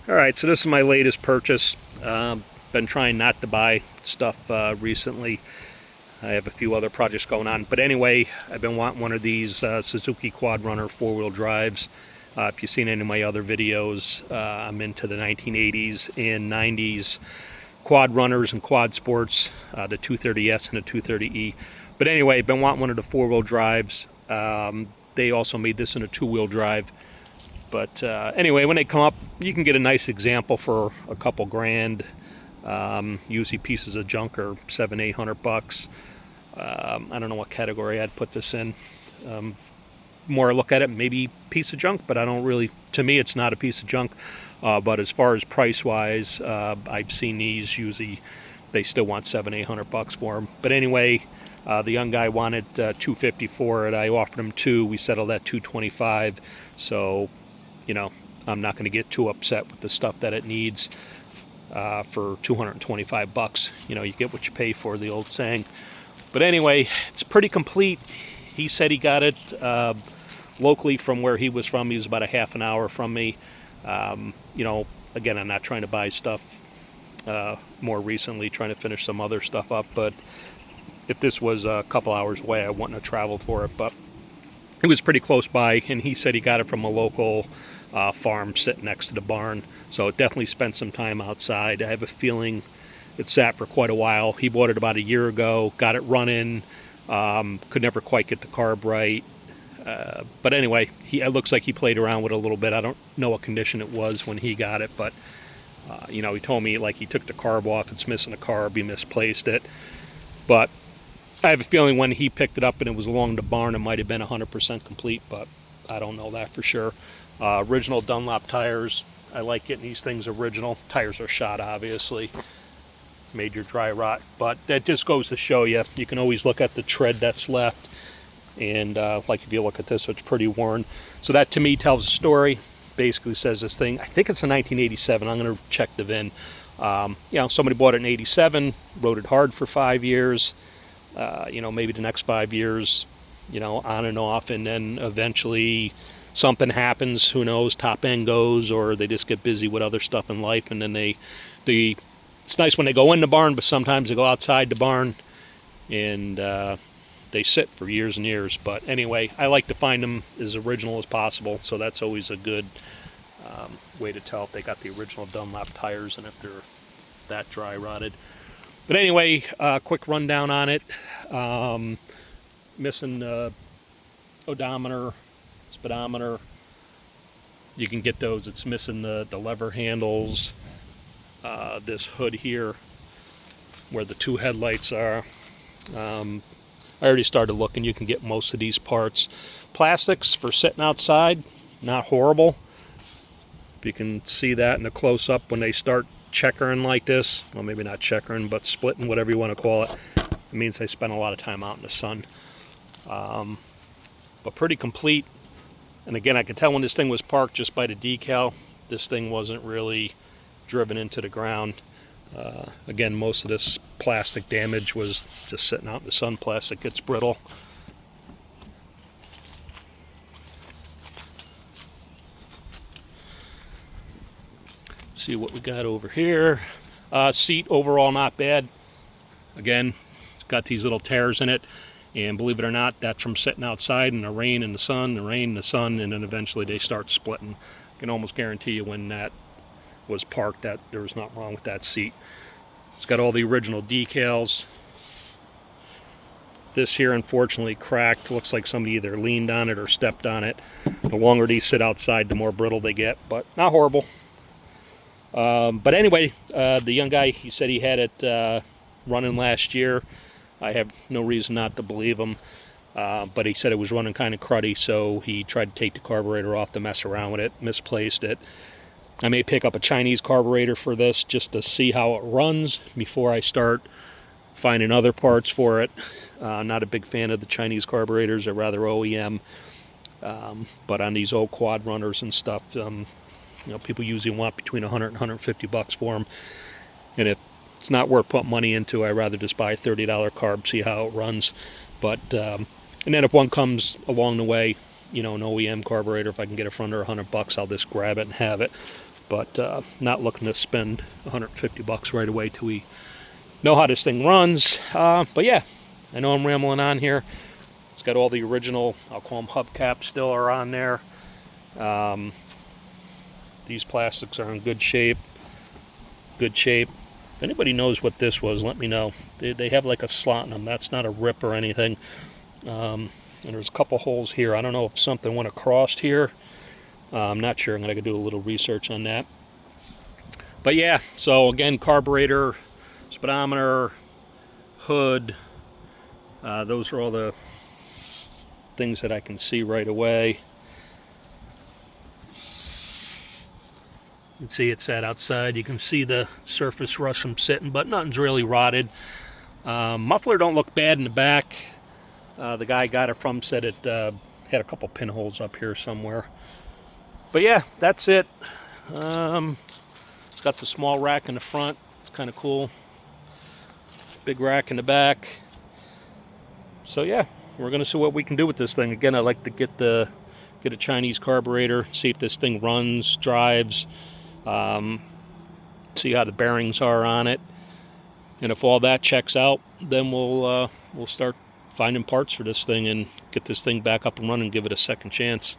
All right, so this is my latest purchase. Been trying not to buy stuff recently. I have a few other projects going on. But anyway, I've been wanting one of these Suzuki quadrunner four-wheel drives. If you've seen any of my other videos, I'm into the 1980s and 90s quad runners and quad sports, the 230S and the 230E. But anyway, I've been wanting one of the four-wheel drives. They also made this in a two-wheel drive. But anyway, when they come up, you can get a nice example for a couple grand. Usually pieces of junk are $700-800. I don't know what category I'd put this in. More I look at it, maybe piece of junk, but I don't really, to me it's not a piece of junk. But as far as price wise, I've seen these, usually they still want $700-800 for them. But anyway, the young guy wanted $250 for it. I offered him $2. We settled at $225. So, you know, I'm not going to get too upset with the stuff that it needs for $225. You know, you get what you pay for, the old saying. But anyway, it's pretty complete. He said he got it locally from where he was from. He was about a half an hour from me. You know, again, I'm not trying to buy stuff more recently, trying to finish some other stuff up. But if this was a couple hours away, I wouldn't have traveled for it. But it was pretty close by, and he said he got it from a local farm sitting next to the barn. So it definitely spent some time outside. I have a feeling it sat for quite a while. He bought it about a year ago, got it running, could never quite get the carb right. But anyway, it looks like he played around with it a little bit. I don't know what condition it was when he got it, but you know, he told me like he took the carb off, it's missing a carb, he misplaced it. But I have a feeling when he picked it up and it was along the barn, it might have been 100% complete, but I don't know that for sure. Original Dunlop tires. I like getting these things original. Tires are shot, obviously. Major dry rot, but that just goes to show you, you can always look at the tread that's left. And like if you look at this, it's pretty worn. So that to me tells a story. Basically says this thing, I think it's a 1987. I'm going to check the VIN. You know, somebody bought it in 87, rode it hard for 5 years. You know, maybe the next 5 years, you know, on and off, and then eventually something happens, who knows, top end goes, or they just get busy with other stuff in life, and then it's nice when they go in the barn, but sometimes they go outside the barn, and they sit for years and years. But anyway, I like to find them as original as possible, so that's always a good way to tell if they got the original Dunlop tires and if they're that dry rotted. But anyway, quick rundown on it. Missing the odometer, speedometer. You can get those. It's missing the lever handles. This hood here, where the two headlights are. I already started looking. You can get most of these parts. Plastics for sitting outside, not horrible. You can see that in the close-up when they start checkering like this. Well, maybe not checkering, but splitting, whatever you want to call it. It means they spend a lot of time out in the sun. But pretty complete. And again, I could tell when this thing was parked just by the decal. This thing wasn't really driven into the ground. Again, most of this plastic damage was just sitting out in the sun. Plastic gets brittle. See what we got over here. Seat overall not bad. Again, it's got these little tears in it, and believe it or not, that's from sitting outside in the rain and the sun, and then eventually they start splitting. I can almost guarantee you when that was parked that there was nothing wrong with that seat. It's got all the original decals. This here unfortunately cracked. Looks like somebody either leaned on it or stepped on it. The longer these sit outside, the more brittle they get, but not horrible. But anyway, the young guy, he said he had it running last year. I have no reason not to believe him. But he said it was running kind of cruddy, so he tried to take the carburetor off to mess around with it, misplaced it. I may pick up a Chinese carburetor for this just to see how it runs before I start finding other parts for it. Not a big fan of the Chinese carburetors. They're rather OEM. But on these old quad runners and stuff, you know, people usually want between $100 and $150 for them. And if it's not worth putting money into, I'd rather just buy a $30 carb, see how it runs. But and then if one comes along the way, you know, an OEM carburetor, if I can get it for under $100, I'll just grab it and have it. but not looking to spend 150 bucks right away till we know how this thing runs. But yeah, I know I'm rambling on here. It's got all the original, I'll call them hubcaps, still are on there. These plastics are in good shape. If anybody knows what this was, let me know. They have like a slot in them. That's not a rip or anything. And there's a couple holes here. I don't know if something went across here. I'm not sure. I'm going to do a little research on that. But yeah, so again, carburetor, speedometer, hood. Those are all the things that I can see right away. You can see it's sat outside. You can see the surface rust from sitting, but nothing's really rotted. Muffler don't look bad in the back. The guy I got it from said it had a couple pinholes up here somewhere. But yeah, that's it. It's got the small rack in the front. It's kind of cool. Big rack in the back. So yeah, we're gonna see what we can do with this thing. Again, I like to get a Chinese carburetor, see if this thing runs, drives, see how the bearings are on it, and if all that checks out, then we'll start finding parts for this thing and get this thing back up and running, give it a second chance.